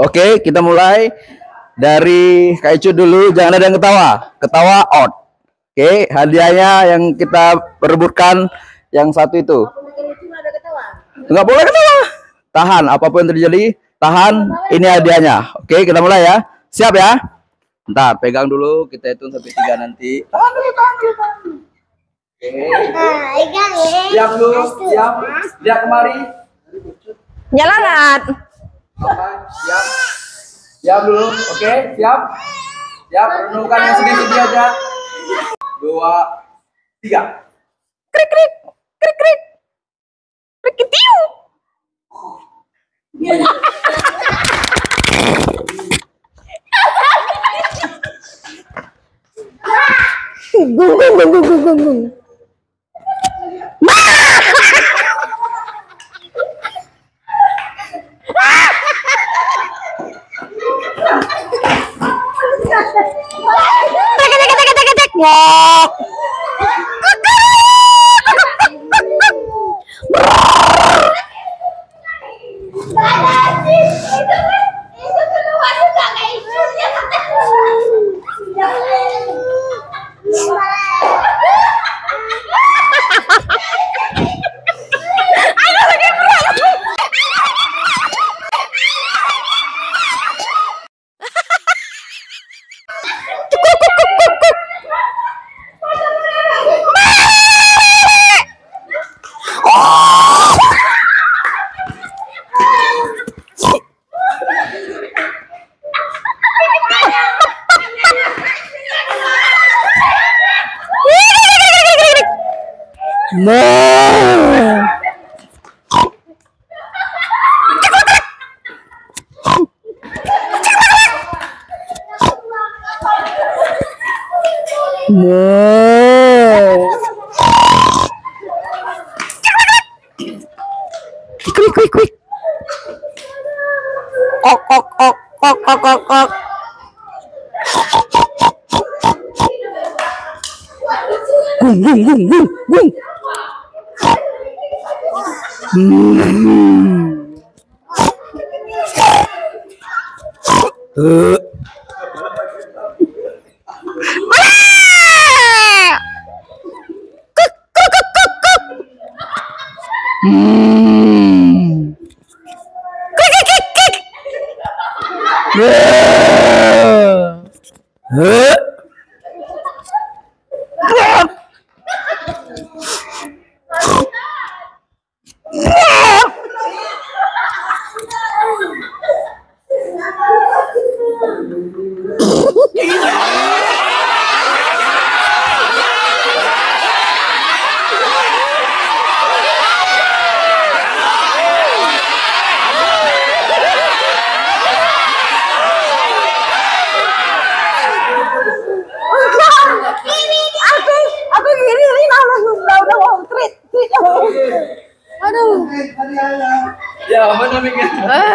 Oke, kita mulai dari Kak Icu dulu. Jangan ada yang ketawa. Ketawa out. Oke, hadiahnya yang kita perebutkan yang satu itu. Enggak boleh ketawa. Tahan, apapun yang terjadi, tahan. Ini hadiahnya. Oke, kita mulai ya. Siap ya? Bentar, pegang dulu. Kita hitung sampai 3 nanti. Tahan dulu, tahan dulu. Oke. Siap dulu, siap. Lihat kemari. Jalan. Siap. Siap dulu. Oke, siap. Siap, renungkan yang sedikit aja. 2, 3. Krik krik. Krik krik. Krik tiu. Gung. Quick. Ok. Gung.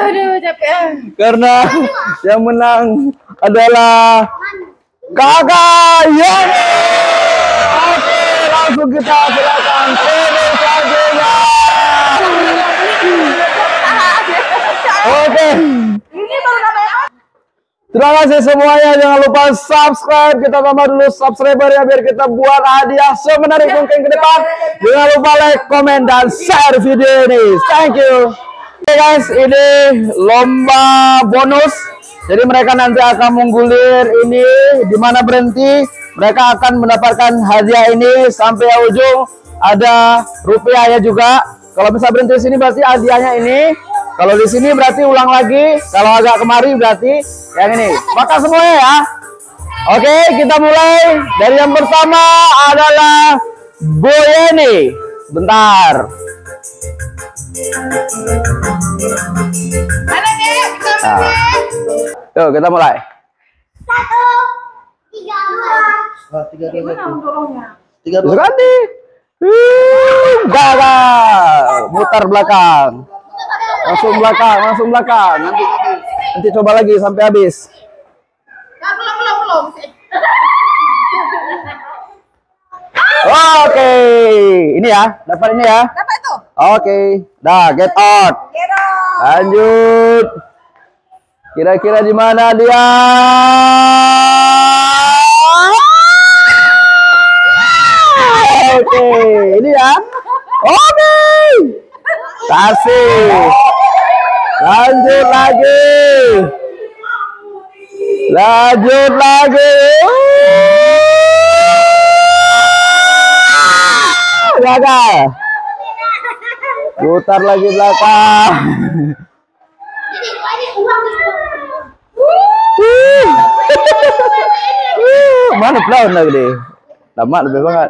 Aduh, capek. Karena yang menang adalah Kakak Yani. Oke, langsung kita silakan saja. Oke. Terima kasih semuanya. Jangan lupa subscribe. Kita tambah dulu subscriber ya biar kita buat hadiah semenarik mungkin ke depan. Jangan lupa like, komen, dan share video ini. Thank you. Oke guys, ini lomba bonus. Jadi mereka nanti akan menggulir ini di mana berhenti. Mereka akan mendapatkan hadiah ini sampai ujung. Ada rupiahnya juga. Kalau bisa berhenti di sini berarti hadiahnya ini. Kalau di sini berarti ulang lagi. Kalau agak kemari berarti yang ini. Maka semuanya ya. Oke, kita mulai. Dari yang pertama adalah Boyeni. Bentar. Mana nih? Yuk, kita mulai. 1, 3, 2. 3 ganti. Gagal. Mutar belakang. Langsung belakang. Nanti coba lagi sampai habis. Belum. Oke. Ini ya, dapat ini ya. Dapat itu. Oke. Dah, get out. Lanjut. Kira-kira di mana dia? Oke, ini ya. Oke. Kasih. Lanjut lagi. Lanjut lagi. Gagal. Putar lagi belakang. Mana pelawan lagi deh. Lama lebih banget.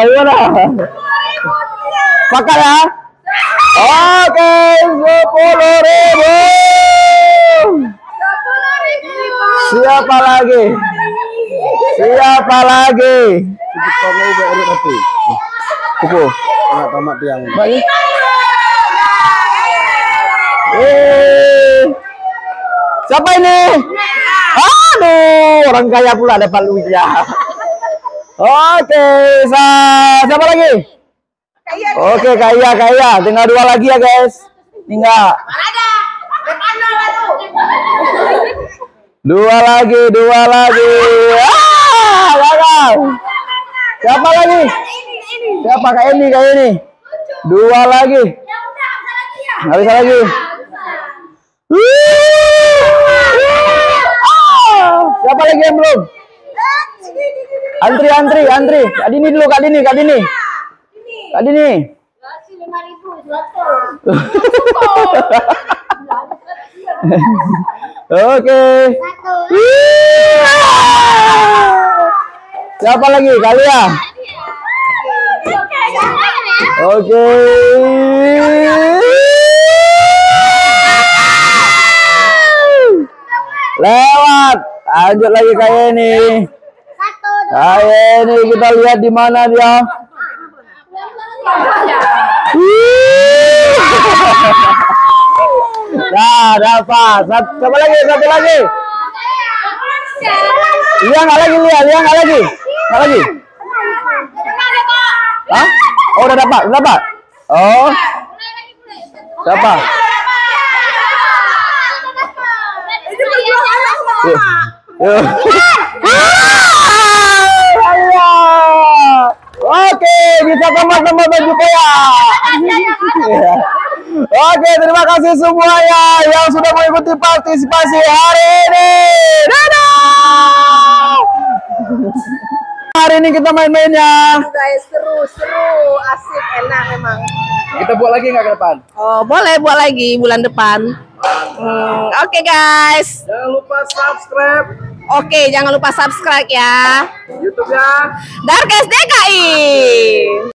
Gimana? Pakai ya? Oke, 10.000. Siapa lagi? Siapa lagi? Kupu. Enggak tamat yang. Bagi. Siapa ini? Aduh, orang kaya pula dapat luya. Oke, siapa lagi? Oke, kaya. Tinggal 2 lagi ya, guys. Tinggal. Dua lagi. Gagal. Siapa lagi? Siapa kayak ini? 2 lagi. Nggak bisa lagi. Siapa lagi yang belum? Antri. Kak Dini dulu, Kak Dini. Oke. Siapa lagi? Kalia. Oke. Lewat. Lanjut lagi kayak ini. Kayak ini kita lihat di mana dia. Nah, dapat. Satu lagi. Lihat nggak lagi? Hah? Oh, udah dapat. Oh. Siapa? Oke, bisa teman-teman baju koya. Oke, terima kasih semuanya yang sudah mengikuti partisipasi hari ini. Dadah. Hari ini kita main-mainnya. Guys, seru, asik, enak memang. Kita buat lagi nggak ke depan? Oh, boleh buat lagi bulan depan. Oke, guys. Jangan lupa subscribe Oke, jangan lupa subscribe ya. YouTube-nya. Darkes DKI.